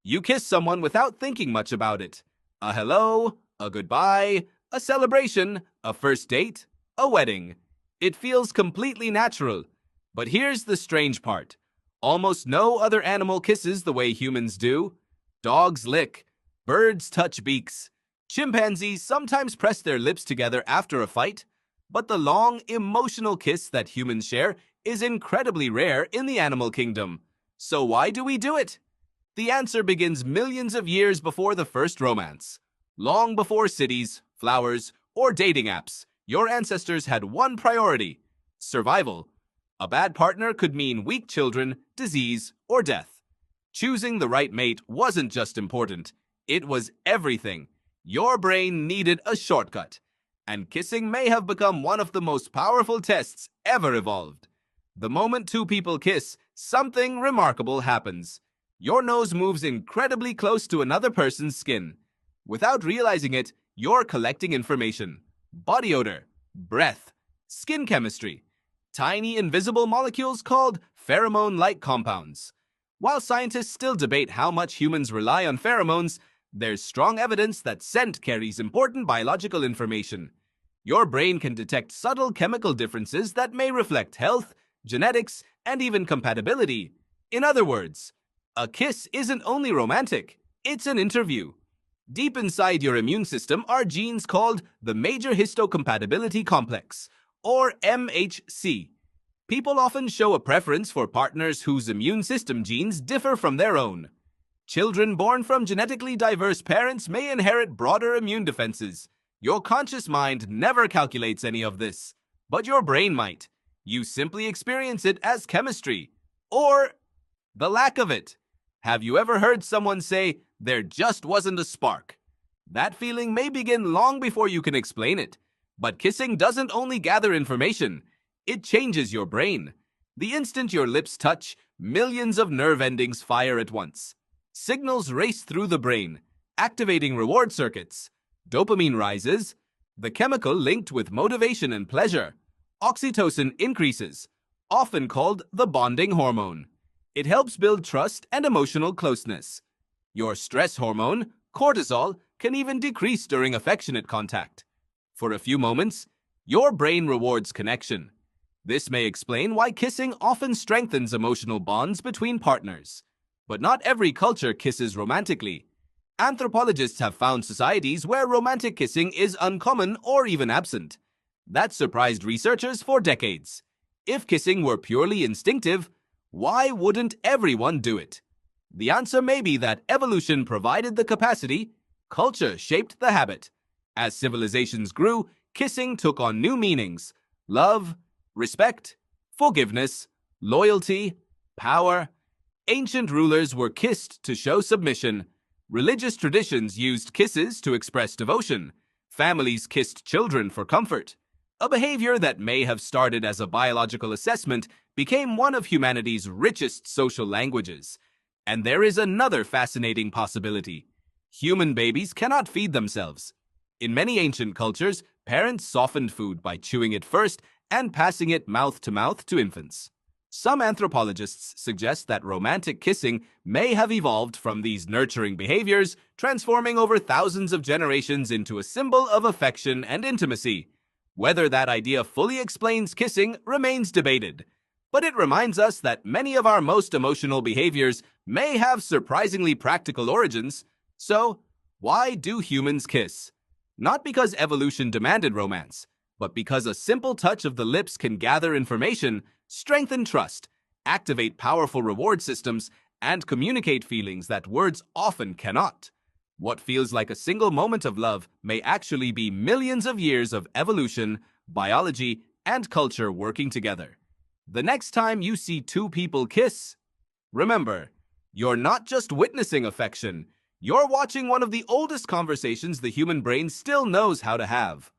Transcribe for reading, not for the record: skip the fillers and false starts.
You kiss someone without thinking much about it. A hello, a goodbye, a celebration, a first date, a wedding. It feels completely natural. But here's the strange part. Almost no other animal kisses the way humans do. Dogs lick. Birds touch beaks. Chimpanzees sometimes press their lips together after a fight. But the long, emotional kiss that humans share is incredibly rare in the animal kingdom. So why do we do it? The answer begins millions of years before the first romance. Long before cities, flowers, or dating apps, your ancestors had one priority: survival. A bad partner could mean weak children, disease, or death. Choosing the right mate wasn't just important, it was everything. Your brain needed a shortcut, and kissing may have become one of the most powerful tests ever evolved. The moment two people kiss, something remarkable happens. Your nose moves incredibly close to another person's skin. Without realizing it, you're collecting information: body odor, breath, skin chemistry, tiny invisible molecules called pheromone-like compounds. While scientists still debate how much humans rely on pheromones, there's strong evidence that scent carries important biological information. Your brain can detect subtle chemical differences that may reflect health, genetics, and even compatibility. In other words, a kiss isn't only romantic, it's an interview. Deep inside your immune system are genes called the major histocompatibility complex, or MHC. People often show a preference for partners whose immune system genes differ from their own. Children born from genetically diverse parents may inherit broader immune defenses. Your conscious mind never calculates any of this, but your brain might. You simply experience it as chemistry, or the lack of it. Have you ever heard someone say, "There just wasn't a spark"? That feeling may begin long before you can explain it. But kissing doesn't only gather information, it changes your brain. The instant your lips touch, millions of nerve endings fire at once. Signals race through the brain, activating reward circuits. Dopamine rises, the chemical linked with motivation and pleasure. Oxytocin increases, often called the bonding hormone. It helps build trust and emotional closeness. Your stress hormone, cortisol, can even decrease during affectionate contact. For a few moments, your brain rewards connection. This may explain why kissing often strengthens emotional bonds between partners. But not every culture kisses romantically. Anthropologists have found societies where romantic kissing is uncommon or even absent. That surprised researchers for decades. If kissing were purely instinctive, why wouldn't everyone do it? The answer may be that evolution provided the capacity, culture shaped the habit. As civilizations grew, kissing took on new meanings: love, respect, forgiveness, loyalty, power. Ancient rulers were kissed to show submission. Religious traditions used kisses to express devotion. Families kissed children for comfort. A behavior that may have started as a biological assessment became one of humanity's richest social languages. And there is another fascinating possibility. Human babies cannot feed themselves. In many ancient cultures, parents softened food by chewing it first and passing it mouth to mouth to infants. Some anthropologists suggest that romantic kissing may have evolved from these nurturing behaviors, transforming over thousands of generations into a symbol of affection and intimacy. Whether that idea fully explains kissing remains debated, but it reminds us that many of our most emotional behaviors may have surprisingly practical origins. So, why do humans kiss? Not because evolution demanded romance, but because a simple touch of the lips can gather information, strengthen trust, activate powerful reward systems, and communicate feelings that words often cannot. What feels like a single moment of love may actually be millions of years of evolution, biology, and culture working together. The next time you see two people kiss, remember, you're not just witnessing affection, you're watching one of the oldest conversations the human brain still knows how to have.